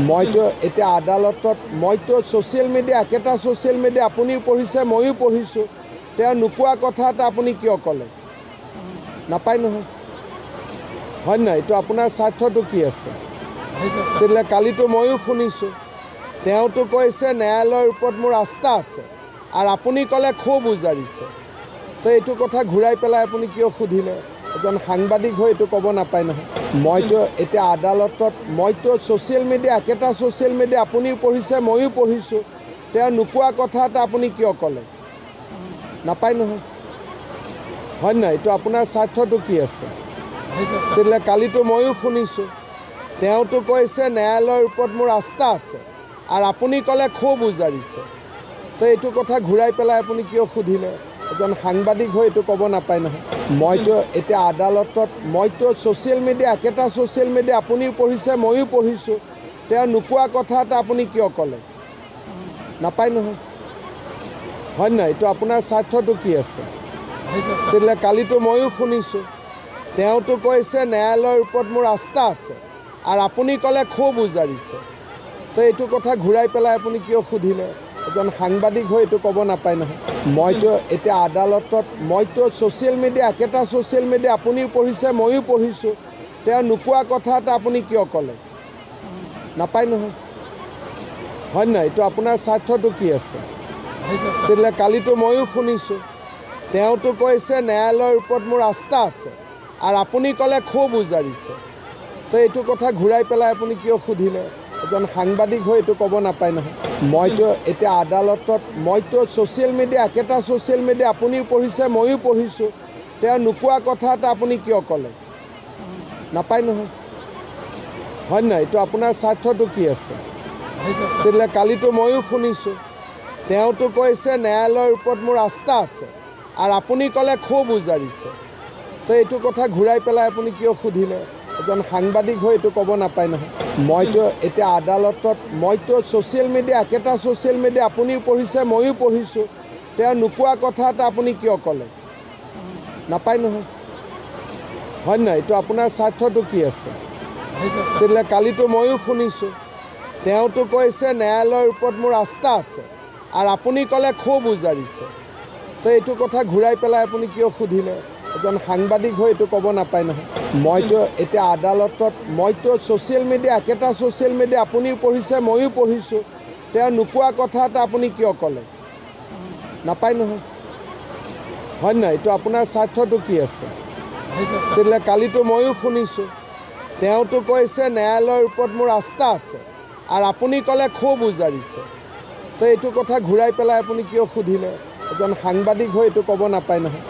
মইতো এতিয়া আদালতত মইতো ছ'চিয়েল মিডিয়া একেটা ছ'চিয়েল মিডিয়া আপুনিও পঢ়িছে ময়ো পঢ়িছোঁ তেওঁ নোকোৱা কথা এটা আপুনি কিয় ক'লে নাপায় নহয় হয় নাই এইটো আপোনাৰ স্বাৰ্থটো কি আছে তেতিয়াহ'লে কালিতো ময়ো শুনিছোঁ তেওঁতো কৈছে ন্যায়ালয়ৰ ওপৰত মোৰ আস্থা আছে আৰু আপুনি ক'লে ক্ষোভ উজাৰিছে তো এইটো কথা ঘূৰাই পেলাই আপুনি কিয় সুধিলে এজন সাংবাদিক হৈ এইটো ক'ব নাপায় নহয় মইতো এতিয়া আদালতত মইতো ছ'চিয়েল মিডিয়া একেটা ছ'চিয়েল মিডিয়া আপুনিও পঢ়িছে ময়ো পঢ়িছোঁ তেওঁ নোকোৱা কথা এটা আপুনি কিয় ক'লে নাপায় নহয় হয় নাই এইটো আপোনাৰ স্বাৰ্থটো কি আছে তেতিয়াহ'লে কালিতো ময়ো শুনিছোঁ তেওঁতো কৈছে ন্যায়ালয়ৰ ওপৰত মোৰ আস্থা আছে আৰু আপুনি ক'লে ক্ষোভ উজাৰিছে তো এইটো কথা ঘূৰাই পেলাই আপুনি কিয় সুধিলে এজন সাংবাদিক হৈ এইটো ক'ব নাপায় নহয় মইতো এতিয়া আদালতত মইতো ছ'চিয়েল মিডিয়া একেটা ছ'চিয়েল মিডিয়া আপুনিও পঢ়িছে ময়ো পঢ়িছোঁ তেওঁ নোকোৱা কথা এটা আপুনি কিয় ক'লে নাপায় নহয় হয় নাই এইটো আপোনাৰ স্বাৰ্থটো কি আছে তেতিয়াহ'লে কালিতো ময়ো শুনিছোঁ তেওঁতো কৈছে ন্যায়ালয়ৰ ওপৰত মোৰ আস্থা আছে আৰু আপুনি ক'লে ক্ষোভ উজাৰিছে তো এইটো কথা ঘূৰাই পেলাই আপুনি কিয় সুধিলে এজন সাংবাদিক হৈ এইটো ক'ব নাপায় নহয় মইতো এতিয়া আদালতত মইতো ছ'চিয়েল মিডিয়া একেটা ছ'চিয়েল মিডিয়া আপুনিও পঢ়িছে ময়ো পঢ়িছোঁ তেওঁ নোকোৱা কথা এটা আপুনি কিয় ক'লে নাপায় নহয় হয় নাই এইটো আপোনাৰ স্বাৰ্থটো কি আছে তেতিয়াহ'লে কালিতো ময়ো শুনিছোঁ তেওঁতো কৈছে ন্যায়ালয়ৰ ওপৰত মোৰ আস্থা আছে আৰু আপুনি ক'লে ক্ষোভ উজাৰিছে তো এইটো কথা ঘূৰাই পেলাই আপুনি কিয় সুধিলে এজন সাংবাদিক হৈ এইটো ক'ব নাপায় নহয় মইতো এতিয়া আদালতত মইতো ছ'চিয়েল মিডিয়া একেটা ছ'চিয়েল মিডিয়া আপুনিও পঢ়িছে ময়ো পঢ়িছোঁ তেওঁ নোকোৱা কথা এটা আপুনি কিয় ক'লে নাপায় নহয় হয় নাই এইটো আপোনাৰ স্বাৰ্থটো কি আছে তেতিয়াহ'লে কালিতো ময়ো শুনিছোঁ তেওঁতো কৈছে ন্যায়ালয়ৰ ওপৰত মোৰ আস্থা আছে আৰু আপুনি ক'লে ক্ষোভ উজাৰিছে তো এইটো কথা ঘূৰাই পেলাই আপুনি কিয় সুধিলে এজন সাংবাদিক হৈ এইটো ক'ব নাপায় নহয় মইতো এতিয়া আদালতত মইতো ছ'চিয়েল মিডিয়া একেটা ছ'চিয়েল মিডিয়া আপুনিও পঢ়িছে ময়ো পঢ়িছোঁ তেওঁ নোকোৱা কথা এটা আপুনি কিয় ক'লে নাপায় নহয় হয় নাই এইটো আপোনাৰ স্বাৰ্থটো কি আছে তেতিয়াহ'লে কালিতো ময়ো শুনিছোঁ তেওঁতো কৈছে ন্যায়ালয়ৰ ওপৰত মোৰ আস্থা আছে আৰু আপুনি ক'লে ক্ষোভ উজাৰিছে তো এইটো কথা ঘূৰাই পেলাই আপুনি কিয় সুধিলে এজন সাংবাদিক হৈ এইটো ক'ব নাপায় নহয় মইতো এতিয়া আদালতত মইতো ছ'চিয়েল মিডিয়া একেটা ছ'চিয়েল মিডিয়া আপুনিও পঢ়িছে ময়ো পঢ়িছোঁ তেওঁ নোকোৱা কথা এটা আপুনি কিয় ক'লে নাপায় নহয় হয় নাই এইটো আপোনাৰ স্বাৰ্থটো কি আছে তেতিয়াহ'লে কালিতো ময়ো শুনিছোঁ তেওঁতো কৈছে ন্যায়ালয়ৰ ওপৰত মোৰ আস্থা আছে আৰু আপুনি ক'লে ক্ষোভ উজাৰিছে তো এইটো কথা ঘূৰাই পেলাই আপুনি কিয় সুধিলে এজন সাংবাদিক হৈ এইটো ক'ব নাপায় নহয়